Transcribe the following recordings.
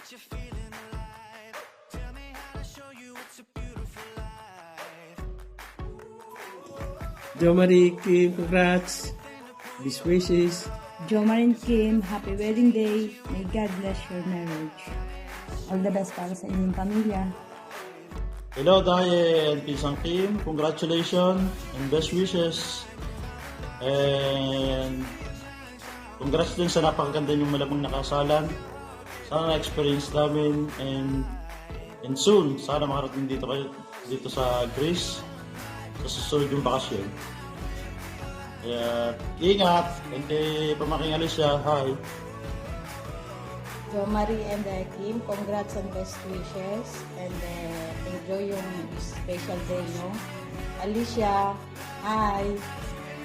Jo Marie, Kim, congrats. Best wishes. Jo Marie and Kim, happy wedding day. May God bless your marriage. All the best para sa inyong pamilya. Hello, Daye and Pisang Kim. Congratulations and best wishes. And congrats din sa napakaganda yung malabang nakasalan. Sana na-experience namin and soon, sana makarating dito kayo dito sa Greece sa susunod yung bakasyon. Kaya ingat, and kay pamaking Alicia, hi. Jo Marie and Kim, congrats and best wishes and enjoy yung special day, no? Alicia, hi.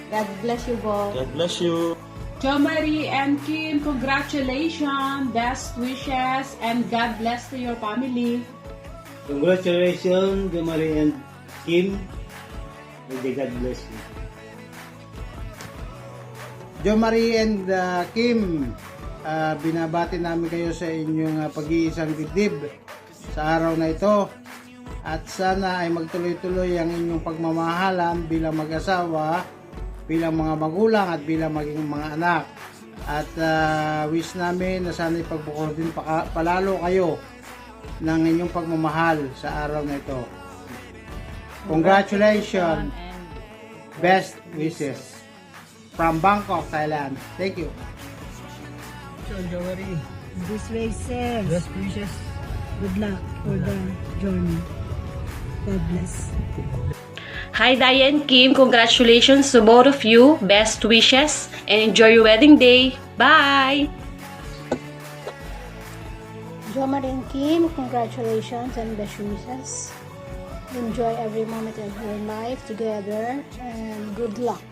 God bless you both. God bless you. Jo Marie and Kim, congratulations, best wishes, and God bless to your family. Congratulations, Jo Marie and Kim. May God bless you. Jo Marie and Kim, binabati namin kayo sa inyong pag-iisang dibdib sa araw na ito at sana ay magtuloy-tuloy ang inyong pagmamahalan bilang mag-asawa, bilang mga magulang at bilang maging mga anak at wish namin na sana ipagbuko din palalo kayo ng inyong pagmamahal sa araw na ito. Congratulations, best wishes from Bangkok, Thailand. Thank you. Jo Marie, This wishes. best wishes. Good luck for the journey. God bless. Hi Diane Kim, congratulations to both of you. Best wishes and enjoy your wedding day. Bye! Jo Marie and Kim, congratulations and best wishes. Enjoy every moment of your life together and good luck.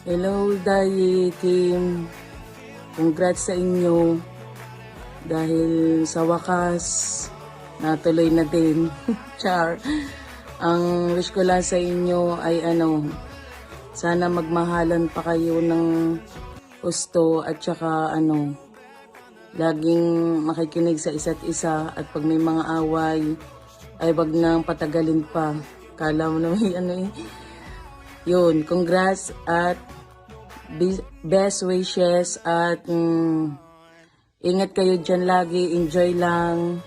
Hello, Daye, Kim. Congrats sa inyo. Dahil sa wakas, natuloy na din. Char. Ang wish ko lang sa inyo ay sana magmahalan pa kayo ng gusto at saka laging makikinig sa isa't isa at pag may mga away, ay wag nang patagalin pa. Kala mo na may Yun, congrats at best wishes at ingat kayo dyan lagi, enjoy lang.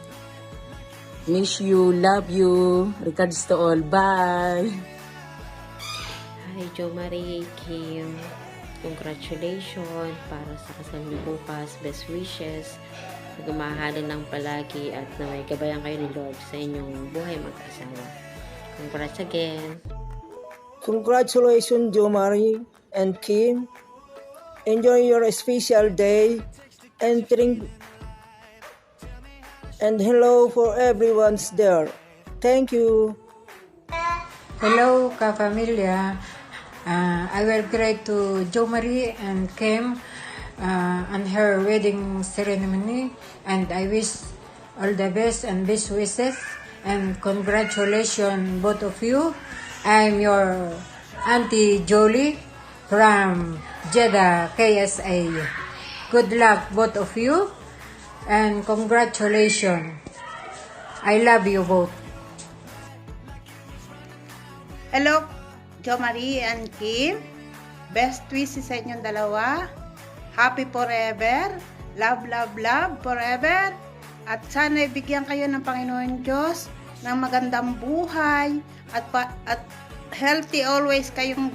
Miss you, love you. Regards to all. Bye! Hi, Jo Marie, Kim. Congratulations para sa kasal niyo bukas. Best wishes. Nagmahalan ng palagi at na may gabayan kayo ni Lord sa inyong buhay mag-asawa. Congrats again. Congratulations, Jo Marie and Kim. Enjoy your special day and hello for everyone's there. Thank you. Hello, ka-familia. I will greet to Jo Marie and Kim on her wedding ceremony, and I wish all the best and best wishes and congratulations both of you. I'm your Auntie Jolie from Jeddah, KSA. Good luck both of you and congratulations. I love you both. Hello, Jo Marie and Kim. Best wishes sa inyong dalawa. Happy forever. Love, love, love forever. At sana ibigyan kayo ng Panginoon Diyos ng magandang buhay at healthy always kayong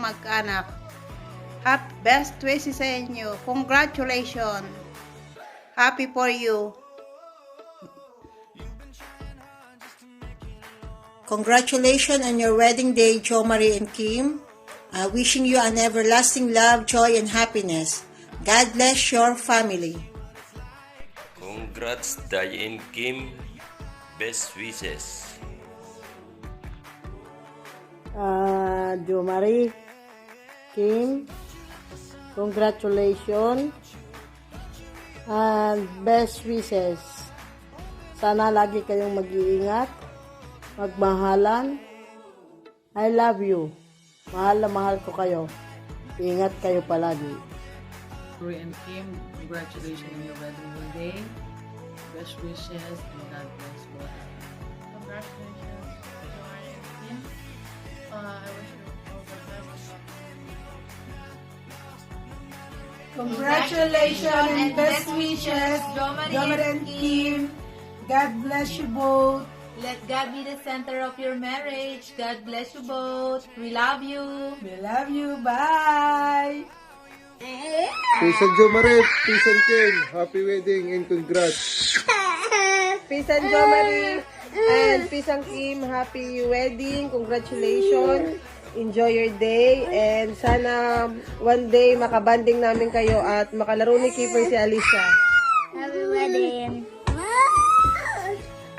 mag-anak. Best wishes sa inyo. Congratulations. Happy for you. Congratulations on your wedding day, Jo Marie and Kim. Wishing you an everlasting love, joy, and happiness. God bless your family. Congrats, Daye and Kim. Best wishes. Jo Marie, Kim, congratulations and best wishes. Sana lagi kayong mag-iingat, magmahalan. I love you. Mahal na mahal ko kayo. Ingat kayo palagi. Corey and Kim, congratulations on your wedding day. Best wishes and God bless both. Congratulations, Joanne and Kim. I wish you all the best. Congratulations and best wishes, Jomari and Kim. God bless you both. Let God be the center of your marriage. God bless you both. We love you. We love you. Bye. Peace and Jomari, peace and Kim. Happy wedding and congrats. Peace and Jomari and Peace and Kim. Happy wedding. Congratulations. Enjoy your day and sana one day makabanding namin kayo at makalaro ni Keeper si Alicia. Happy wedding.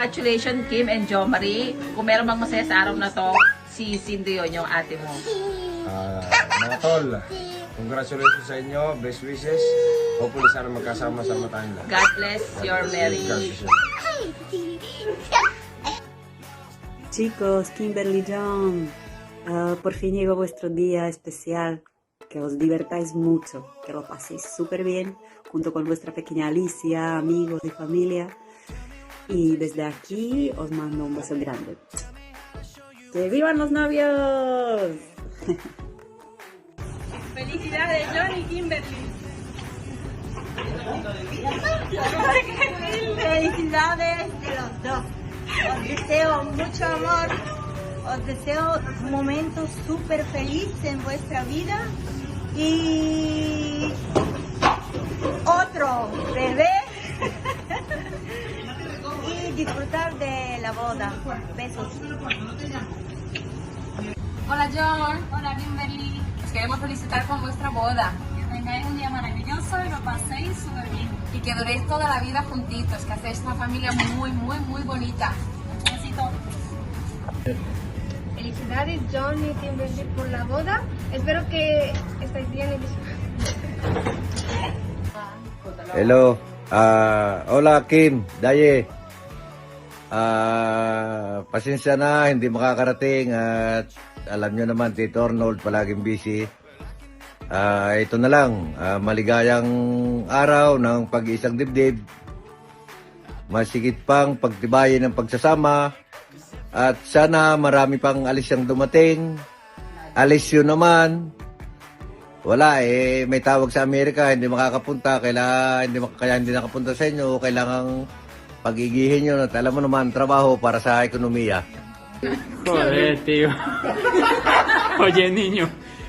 Congratulations, Kim and Jo Marie. Kung meron bang masaya sa araw na to, si Cindy yun, yung ate mo. Mga tol, congratulations sa inyo. Best wishes. Hopefully sana magkasama-sama tayong lahat. God bless your marriage. Chicos, Kimberly John, por fin llegó vuestro día especial. Que os divertáis mucho, que lo paséis súper bien junto con vuestra pequeña Alicia, amigos y familia. Y desde aquí os mando un beso grande. ¡Que vivan los novios! ¡Felicidades, John y Kimberly! Felicidades de los dos. Os deseo mucho amor. Os deseo momentos súper felices en vuestra vida. Y otro bebé. Y disfrutar de la boda. Besos. Hola John, hola Kimberly. Os queremos felicitar con vuestra boda. Que tengáis un día maravilloso y lo paséis súper bien. Y que duréis toda la vida juntitos, que hacéis una familia muy, muy, muy bonita. Un besito. Felicidades John y Kimberly por la boda. Espero que estéis bien. Hello. Hola Kim, Daye. Pasensya na, hindi makakarating at alam nyo naman, Tito Arnold palaging busy. Ito na lang, maligayang araw ng pag-iisang dibdib. Masigit pang pagtibayin ng pagsasama. At sana marami pang Alisyang dumating. Alisyo naman. Wala may tawag sa Amerika, hindi makakapunta. Kaya hindi nakapunta sa inyo. Kailangang pagigihin nyo. At alam mo naman, trabaho para sa ekonomiya. Joder, tío. Oye, niño,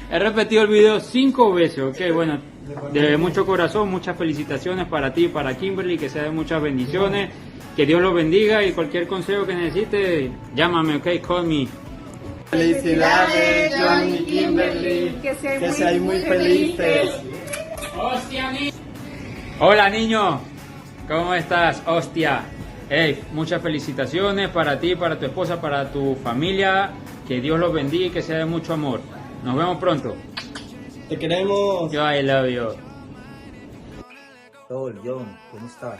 he repetido el video 5 veces, ok, bueno, de mucho corazón, muchas felicitaciones para ti y para Kimberly, que sea de muchas bendiciones, que Dios los bendiga y cualquier consejo que necesite, llámame, ok, call me. Felicidades, John y Kimberly, que sean muy felices. Hostia, hola, niño, ¿cómo estás? Hostia. Hey, muchas felicitaciones para ti, para tu esposa, para tu familia. Que Dios los bendiga y que sea de mucho amor. Nos vemos pronto. Te queremos. I love you. Tol, John, kumusta?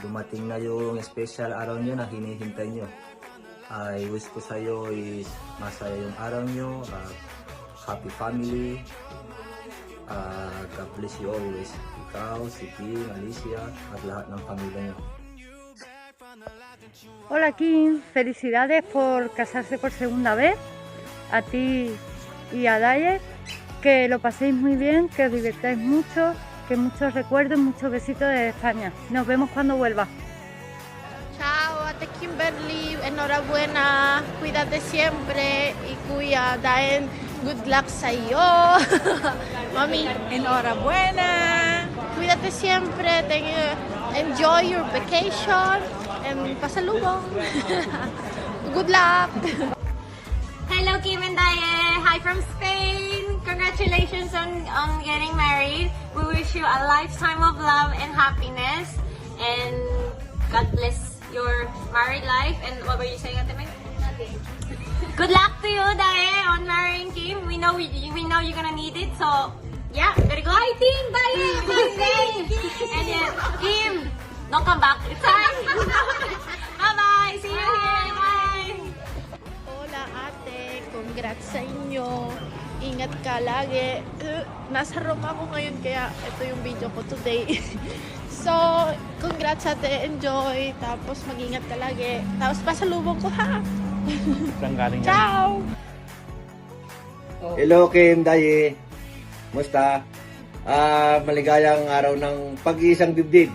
Dumating na yung special araw nyo na hinihintay nyo. I wish ko sa'yo is masaya yung araw nyo. Happy family. God bless you always. Ikaw, si Kim, Alicia, at lahat ng pamilya nyo. Hola Kim, felicidades por casarse por segunda vez, a ti y a Daye, que lo paséis muy bien, que os divirtáis mucho, que muchos recuerdos, muchos besitos de España. Nos vemos cuando vuelva. Ciao, a te Kimberly, enhorabuena, cuídate siempre y cuida, Dayen, good luck sa'yo. Mami, enhorabuena, cuídate siempre, enjoy your vacation. And pasalubong. Good luck. Hello, Kim and Daye. Hi from Spain. Congratulations on getting married. We wish you a lifetime of love and happiness. And God bless your married life. And what were you saying, Ate Meg? Good luck to you, Daye, on marrying Kim. We know you're gonna need it. So, yeah, very good. Fighting, Daye! Fighting! And then, Kim, don't come back. It's time. Bye-bye. See you here. Bye. Hola ate, congrats sa inyo. mag-ingat ka lagi. Nasa Roma ako ngayon kaya ito yung video ko today. So, congrats ate, enjoy. Tapos mag-ingat ka lagi. Tapos pasalubong ko ha. Saan galing yan? Ciao! Hello Kim, Daye. Musta? Maligayang araw ng pag-iisang dibdib.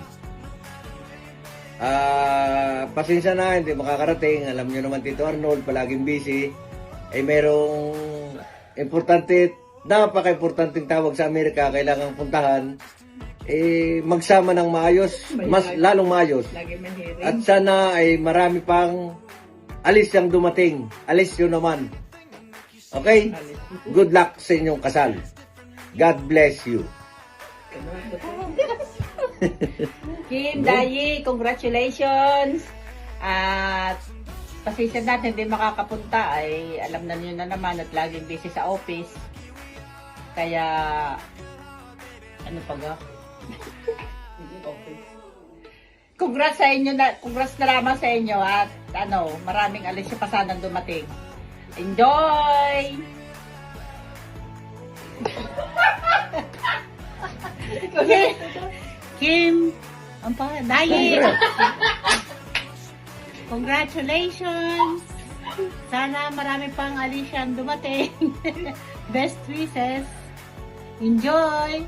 Pasensya na, hindi makakarating. Alam nyo naman Tito Arnold, palaging busy. Merong importante, napaka-importanteng tawag sa Amerika, kailangang puntahan. Magsama ng maayos, mas lalong maayos. At sana ay marami pang alis yung dumating. Alis yun naman. Okay? Good luck sa inyong kasal. God bless you. Kim, Dayi, congratulations! At pasensya natin hindi makakapunta ay alam na niyo na naman at laging busy sa office. Kaya ano pa ga? Congrats sa inyo na, congrats na lamang sa inyo at maraming alis pa sanang dumating. Enjoy! Kim, ang pa, Dayi! Congratulations! Sana marami pang alis ang dumating. Best wishes! Enjoy!